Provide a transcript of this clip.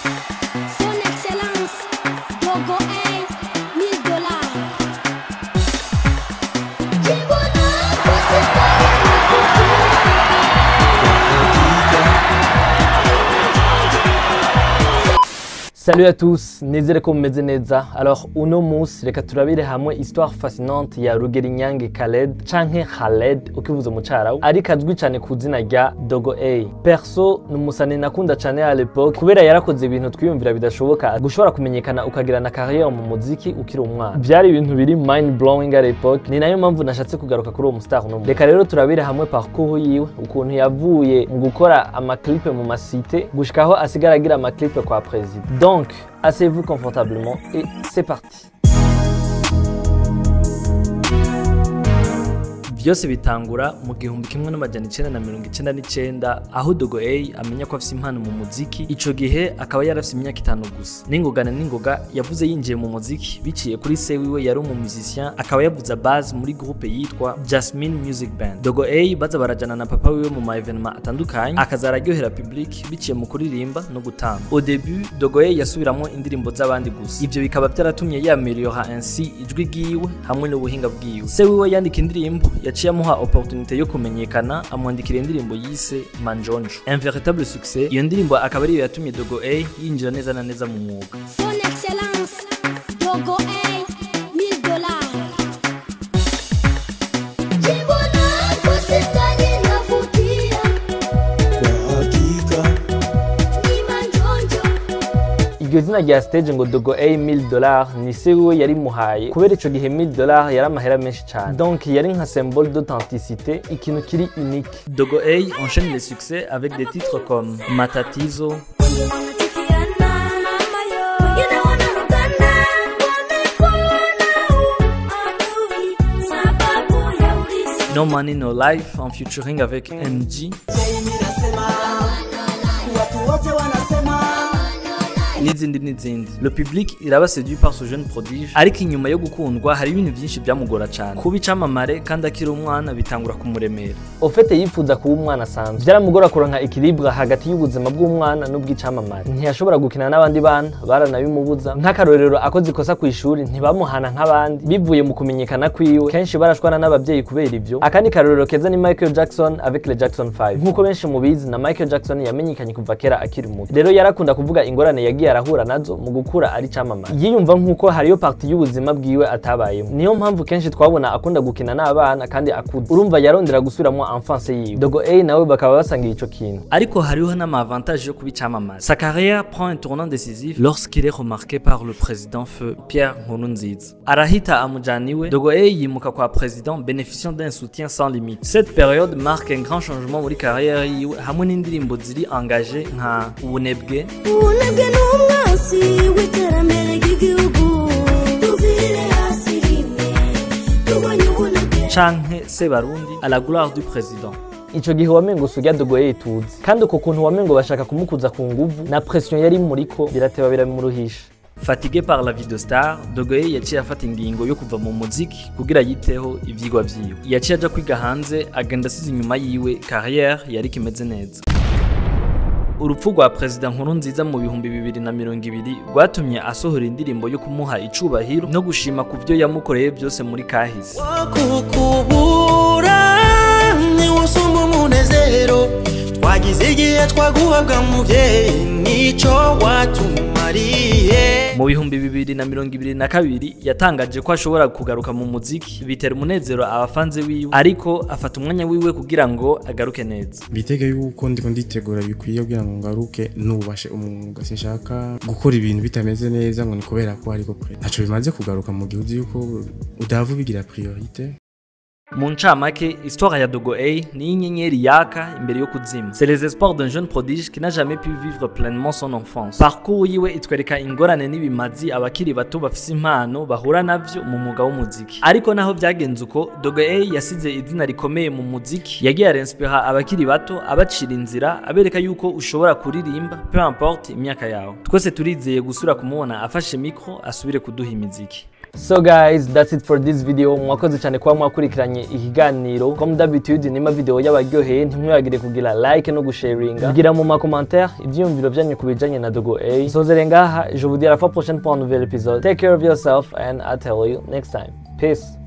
Son Excellence, Dogo A, $1000. Salut à tous, nizere ko mumeze neza. Alors uno musi reka turabire hamwe histoire fascinante ya Rugerinyange Khaled canke Khaled ukivuze mu carabu ariko azwi cyane ku zina rya Dogo A. Perso numusani nakunda cyane à l'époque kubera yarakoze ibintu twiyumvira bidashoboka gushobora kumenyekana ukagira na carrière mu muziki ukiri umwana. Byari ibintu biri mind blowing à l'époque, ni nayo mpamvu nashatse kugaruka kuri uwo mustar no. Reka rero turabire hamwe parcours yiwe, ukuntu yavuye mu gukora amaclipe mu masite gushikaho asigara agira amaclipe kwa Président. Donc, asseyez-vous confortablement et c'est parti. Byose bitangura mu 1999 aho Dogo A amenya ko afise impano mu muziki. Ico gihe akaba yarafise imyaka 5 gusa. N'ingoga yavuze yinjiye mu muziki biciye kuri se wiwe yari umu musicien, akaba yavuza base muri groupe yitwa Jasmine Music Band. Dogo A baza barajana na papa wiwe mu ma evenement atandukanye, akazararyohera public biciye mu kuririmba no gutamba. Au début Dogo A yasubiramo indirimbo z'abandi gusa. Ivyo bikaba byaratumye yameliora ainsi ijwi giwe hamwe n'ubuhinga bwiwe. Se wiwe yandika indirimbo yaciye amuha opportunité yo kumenyekana, amwandikira indirimbo yise Manjonjo. Un véritable succès. Iyo ndirimbo akaba ariyo yatumye Dogo A yinjira neza na neza mu mwuga. Son Excellence, Dogo A, $1000. Iryo zina rya stage ngo Dogo A $1000 ni se wiwe yari muhaye kubera ico gihe $1000 yari amahera menshi cyane. Donc yari nka symbole d'authenticité, ikintu kiri unique. Dogo A enchaîne les succès avec des titres comme Matatizo, No Money No Life en featuring avec MG, n'izindi. Le public iraba séduit par ce jeune prodige, ariko inyuma yo gukundwa hari ibintu byinshi byamugora cyane. Kuba icamamare kandi akiri umwana bitangura kumuremera. Ofete yifuza kuba umwana asanzwe, byaramugora kuronka equilibre hagati y'ubuzima bw'umwana n'ubw'icamamare. Ntiyashobora gukina n'abandi bana, baranabimubuza. Nk'akarorero akoze ikosa ku ishuri ntibamuhana nk'abandi bivuye mu kumenyekana kwiwe, kenshi barashwana n'ababyeyi kubera ivyo. Akandi karorero keza ni Michael Jackson avec les Jackson 5. Nkuko benshi mubizi na Michael Jackson yamenyekanye kuva kera akiri muto. Rero yarakunda kuvuga ingorane yagiye arahura nazo mu gukura ari camamare. Yiyumva nkuko hariyo parti y'ubuzima bwiwe atabayemo. Niyo mpamvu kenshi twabona akunda gukina n'abana kandi akuze. Urumva yarondera gusubiramo enfance yiwe. Dogo A nawe bakaba basangiye ico kintu. Ariko hariho n'amavantage yo kuba camamare. Sa carrière prend un tournant décisif lorsqu'il est remarqué par le président feu Pierre Nkurunziza. Arahita amujaniwe, Dogo A yimuka kwa Président bénéficiant d'un soutien sans limite. Cette période marque un grand changement muri carrière yiwe hamwe n'indirimbo ziri engagé nka Ubunebwe, canke Sebarundi à la gloire du président. Ico gihe wamengo sujya Dogo A tuzi kandi uko kuntu wamengo bashaka kumukuza ku nguvu na pression yari muriko birateba biramuruhisha. Fatigué par la vie de star, Dogo A yaciye afata ingingo yo kuva mu muziki kugira yiteho ivyigwa vyiwe. Yaciye aja kwiga hanze, agenda asize inyuma yiwe carrière yari kimeze neza. Urupfu rwa Président Nkurunziza mu 2020 rwatumye asohora indirimbo yo kumuha icubahiro no gushima ku vyo yamukoreye byose muri kahise. Twagize igihe twaguhabwa muvyeyi nico watumariye. Mu 2022 yatangaje ko ashobora kugaruka mu muziki, bitera umunezero abafanze wiwe, ariko afata umwanya wiwe kugira ngo agaruke neza. Bitege yuko ndiko nditegura bikwiye kugira ngo ngaruke nubashe umwuga. Sinshaka gukora ibintu bitameze neza ngo nikobera ko ariko pre. Ntaco bimaze kugaruka mu gihugu yuko udavu bigira priorité. Mu ncamake, histoire ya Dogo A ni inyenyeri yaka imbere yo kuzima. C'est les espoirs d'un jeune prodige qui n'a jamais pu vivre pleinement son enfance. Parcours yiwe itwereka ingorane n'ibimazi abakiri bato bafise impano bahura navyo mu mwuga w'umuziki. Ariko naho byagenze uko, Dogo A yasize izina rikomeye mu muziki, yagiye arinspira abakiri bato, abacira inzira, abereka yuko ushobora kuririmba peu importe imyaka yawe. Twese turizeye gusura kumubona afashe micro asubire kuduha imiziki. So guys, that's it for this video. Mwakoze cyane kuba mwakurikiranye ikiganiro. Comme d'habitude, nima video y'abaryoheye ntimwibagire kugira like no gusharinga. Gira mu ma commentaire ivyiyumviro vyanyu kubijanye na Dogo A. Sozere ngaha, je vous dis à la fois prochaine pour un nouvel épisode. Take care of yourself and I'll tell you next time. Peace.